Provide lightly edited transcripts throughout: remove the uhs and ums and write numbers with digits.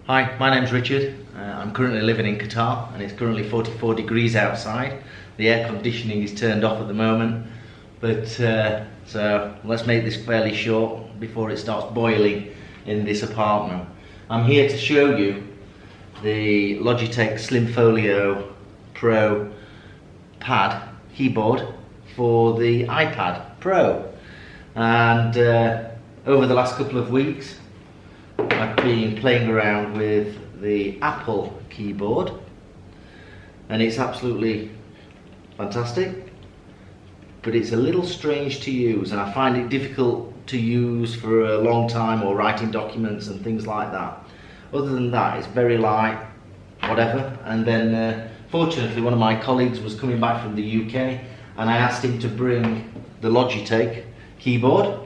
Hi, my name's Richard. I'm currently living in Qatar and it's currently 44 degrees outside. The air conditioning is turned off at the moment, but so let's make this fairly short before it starts boiling in this apartment. I'm here to show you the Logitech Slim Folio Pro pad keyboard for the iPad Pro, and over the last couple of weeks I've been playing around with the Apple keyboard and it's absolutely fantastic, but it's a little strange to use and I find it difficult to use for a long time or writing documents and things like that. Other than that, it's very light, whatever. And then fortunately one of my colleagues was coming back from the UK and I asked him to bring the Logitech keyboard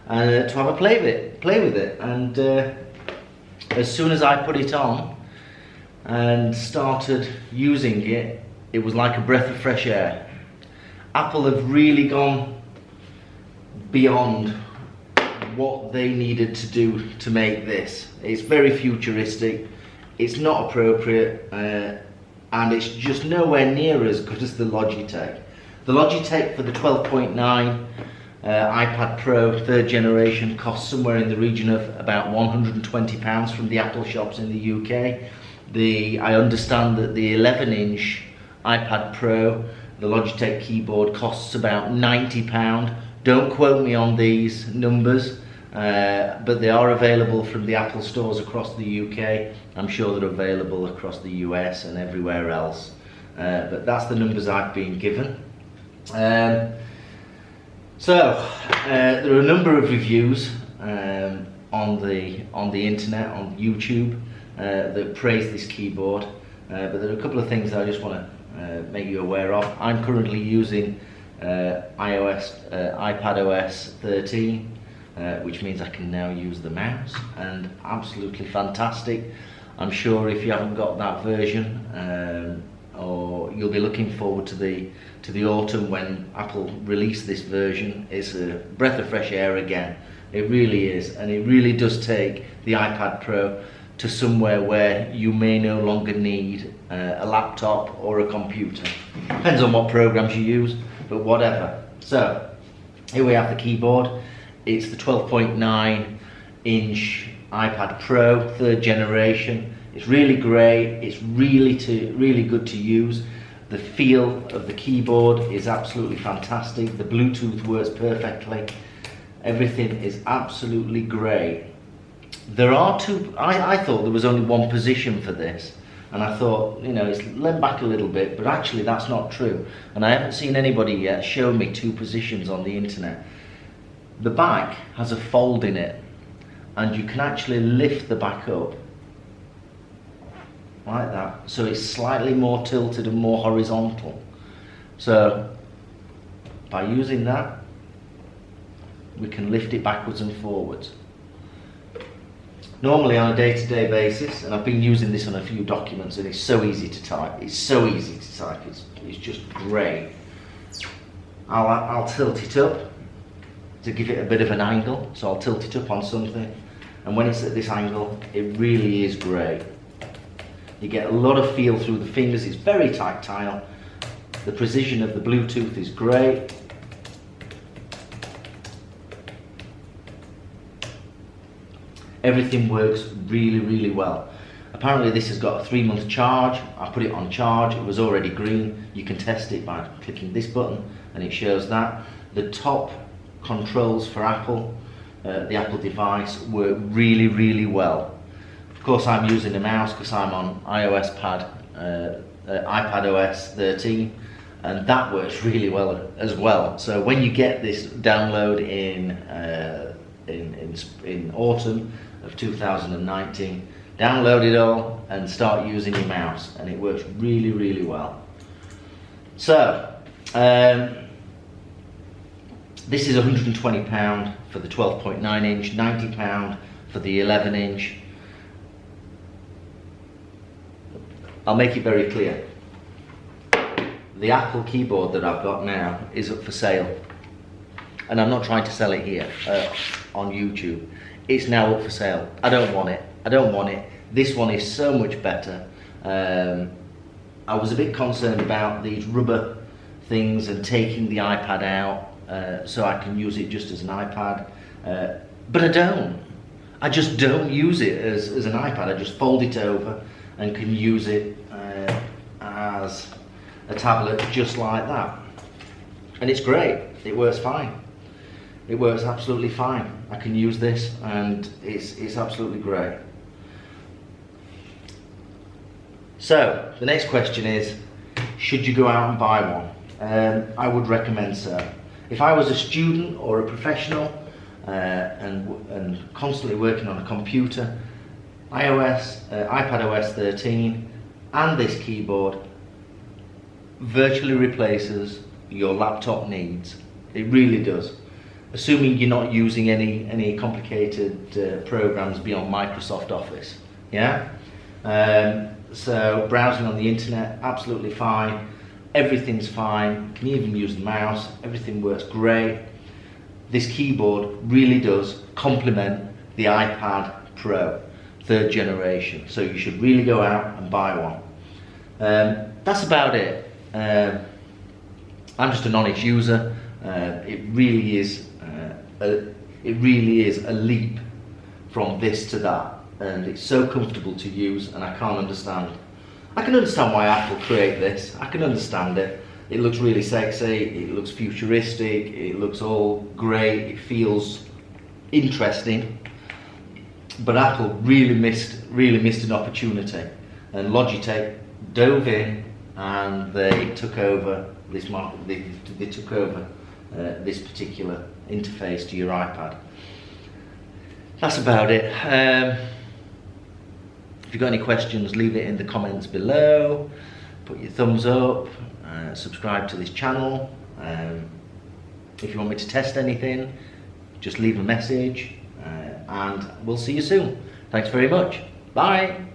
to have a play with it. And as soon as I put it on and started using it, it was like a breath of fresh air. Apple have really gone beyond what they needed to do to make this. It's very futuristic, it's not appropriate, and it's just nowhere near as good as the Logitech. The Logitech for the 12.9 iPad Pro 3rd generation costs somewhere in the region of about £120 from the Apple shops in the UK. I understand that the 11-inch iPad Pro, the Logitech keyboard, costs about £90. Don't quote me on these numbers, but they are available from the Apple stores across the UK. I'm sure they're available across the US and everywhere else, but that's the numbers I've been given. So there are a number of reviews on the internet, on YouTube, that praise this keyboard, but there are a couple of things that I just want to make you aware of. I'm currently using iPadOS 13, which means I can now use the mouse, and absolutely fantastic. I'm sure if you haven't got that version, or you'll be looking forward to the autumn when Apple release this version, it's a breath of fresh air again. It really is, and it really does take the iPad Pro to somewhere where you may no longer need a laptop or a computer. Depends on what programs you use, but whatever. So here we have the keyboard. It's the 12.9 inch iPad Pro 3rd generation. It's really great, it's really good to use. The feel of the keyboard is absolutely fantastic. The Bluetooth works perfectly. Everything is absolutely great. There are two, I thought there was only one position for this, and I thought, you know, it's leant back a little bit, but actually that's not true. And I haven't seen anybody yet show me two positions on the internet. The back has a fold in it, and you can actually lift the back up like that, so it's slightly more tilted and more horizontal. So by using that, we can lift it backwards and forwards. Normally on a day-to-day basis, and I've been using this on a few documents, and it's so easy to type. It's so easy to type. It's just great. I'll tilt it up to give it a bit of an angle. So I'll tilt it up on something, and when it's at this angle, it really is great. You get a lot of feel through the fingers. It's very tactile. The precision of the Bluetooth is great. Everything works really well. Apparently this has got a 3-month charge. I put it on charge, it was already green. You can test it by clicking this button and it shows that. The top controls for Apple, the Apple device, work really well. Of course I'm using a mouse because I'm on iPadOS 13, and that works really well as well. So when you get this download in autumn of 2019, download it all and start using your mouse, and it works really well. So this is £120 for the 12.9 inch, £90 for the 11 inch. I'll make it very clear. The Apple keyboard that I've got now is up for sale. And I'm not trying to sell it here on YouTube. It's now up for sale. I don't want it. This one is so much better. I was a bit concerned about these rubber things and taking the iPad out so I can use it just as an iPad, but I don't. I just don't use it as an iPad. I just fold it over and can use it as a tablet just like that. And it's great. It works fine. It works absolutely fine. I can use this and it's absolutely great. So the next question is, should you go out and buy one? I would recommend so. If I was a student or a professional and constantly working on a computer, iPad OS 13 and this keyboard virtually replaces your laptop needs. It really does. Assuming you're not using any complicated programs beyond Microsoft Office. Yeah? So browsing on the internet, absolutely fine. Everything's fine. You can even use the mouse. Everything works great. This keyboard really does complement the iPad Pro 3rd generation. So you should really go out and buy one. That's about it. I'm just an honest user. It really is a leap from this to that, and it's so comfortable to use, and I can't understand. I can understand why Apple create this. I can understand it. It looks really sexy, it looks futuristic, it looks all great, it feels interesting. But Apple really missed an opportunity, and Logitech dove in and they took over this market. They took over this particular interface to your iPad. That's about it. If you've got any questions, leave it in the comments below. Put your thumbs up. Subscribe to this channel. If you want me to test anything, just leave a message, and we'll see you soon. Thanks very much. Bye.